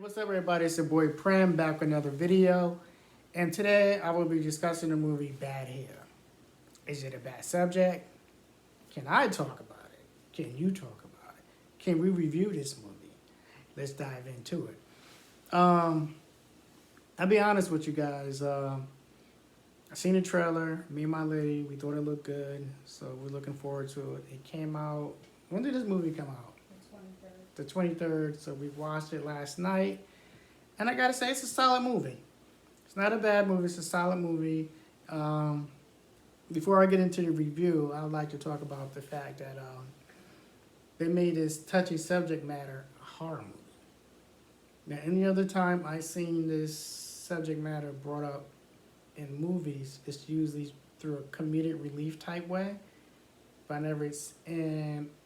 What's up, everybody? It's your boy Prem back with another video, and today I will be discussing the movie Bad Hair. Is it a bad subject? Can I talk about it? Can you talk about it? Can we review this movie? Let's dive into it. I'll be honest with you guys. I seen the trailer. Me and my lady, we thought it looked good, so we're looking forward to it. It came out. When did this movie come out? The 23rd, so we watched it last night, and I gotta say it's a solid movie. It's not a bad movie, it's a solid movie. Before I get into the review, I would like to talk about the fact that they made this touchy subject matter a horror movie. Now, any other time I've seen this subject matter brought up in movies, it's usually through a comedic relief type way, but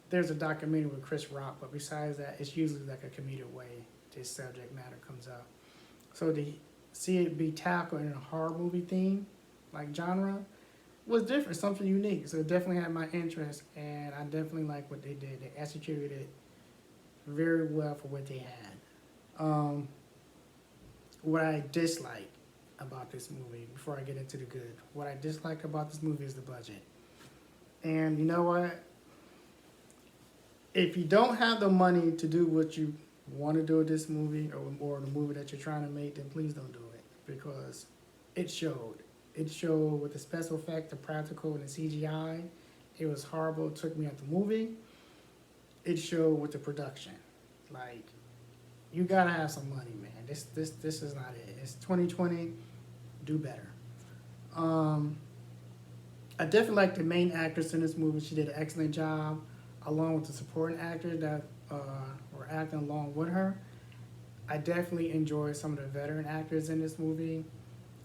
there's a documentary with Chris Rock, but besides that, it's usually like a comedic way this subject matter comes up. So to see it be tackled in a horror movie theme, like genre, was different, something unique. So it definitely had my interest, and I definitely like what they did. They executed it very well for what they had. What I dislike about this movie, before I get into the good, what I dislike about this movie is the budget. And you know what? If you don't have the money to do what you want to do with this movie, or the movie that you're trying to make, then please don't do it, because it showed. It showed with the special effect, the practical, and the CGI. It was horrible. It took me out the movie. It showed with the production. Like, you gotta have some money, man. This is not it. It's 2020. Do better. I definitely like the main actress in this movie. She did an excellent job, along with the supporting actors that were acting along with her. I definitely enjoyed some of the veteran actors in this movie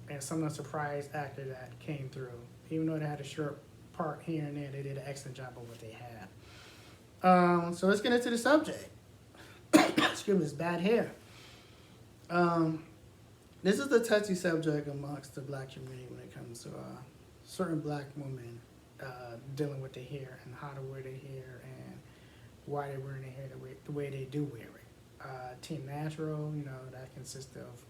and some of the surprise actors that came through. Even though they had a short part here and there, they did an excellent job of what they had. So let's get into the subject. Excuse me, it's Bad Hair. This is the touchy subject amongst the black community when it comes to certain black women dealing with their hair and how to wear their hair and why they're wearing their hair the way they do wear it. Team Natural, that consists of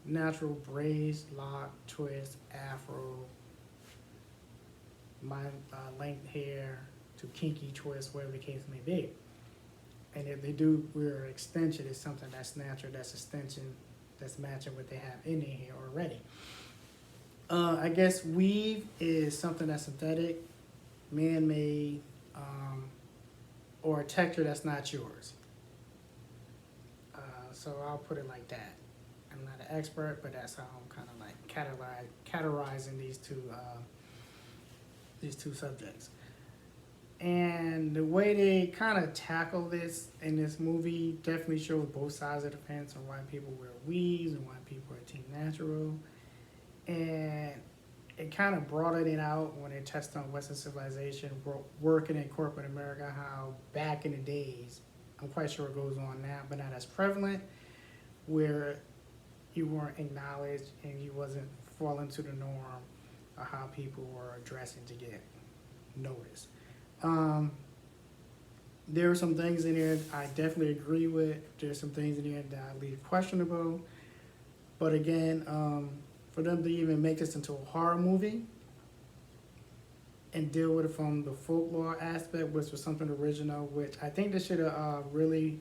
natural braids, lock, twist, afro, my length hair to kinky twist, whatever the case may be. And if they do wear an extension, it's something that's natural, that's extension, that's matching what they have in their hair already. I guess weave is something that's synthetic, man-made, or a texture that's not yours. So I'll put it like that. I'm not an expert, but that's how I'm kind of like categorizing these two subjects. And the way they kind of tackle this in this movie definitely shows both sides of the fence on why people wear weaves and why people are Team Natural. And it kind of broadened it out when they touched on Western civilization, working in corporate America, how back in the days, I'm quite sure it goes on now, but not as prevalent, where you weren't acknowledged and you wasn't falling to the norm of how people were dressing to get noticed. There are some things in here I definitely agree with. There's some things in here that I leave questionable. But again, for them to even make this into a horror movie and deal with it from the folklore aspect, which was something original, which I think they should have really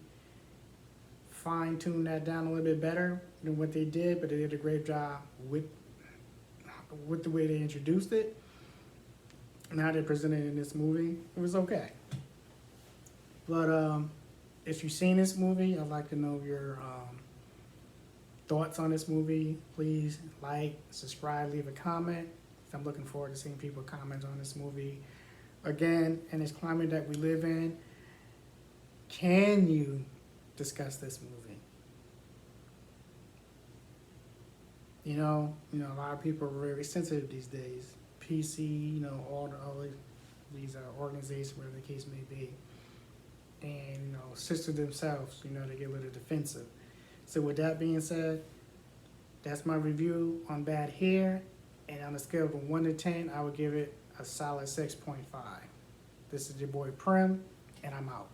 fine-tuned that down a little bit better than what they did, but they did a great job with the way they introduced it and how they presented it in this movie. It was okay. But if you've seen this movie, I'd like to know your thoughts on this movie. Please like, subscribe, leave a comment. I'm looking forward to seeing people comment on this movie. Again, in this climate that we live in, can you discuss this movie? A lot of people are very sensitive these days. PC, all these organizations, whatever the case may be. And, sisters themselves, they get a little defensive. So with that being said, that's my review on Bad Hair. And on a scale of 1 to 10, I would give it a solid 6.5. This is your boy Prem, and I'm out.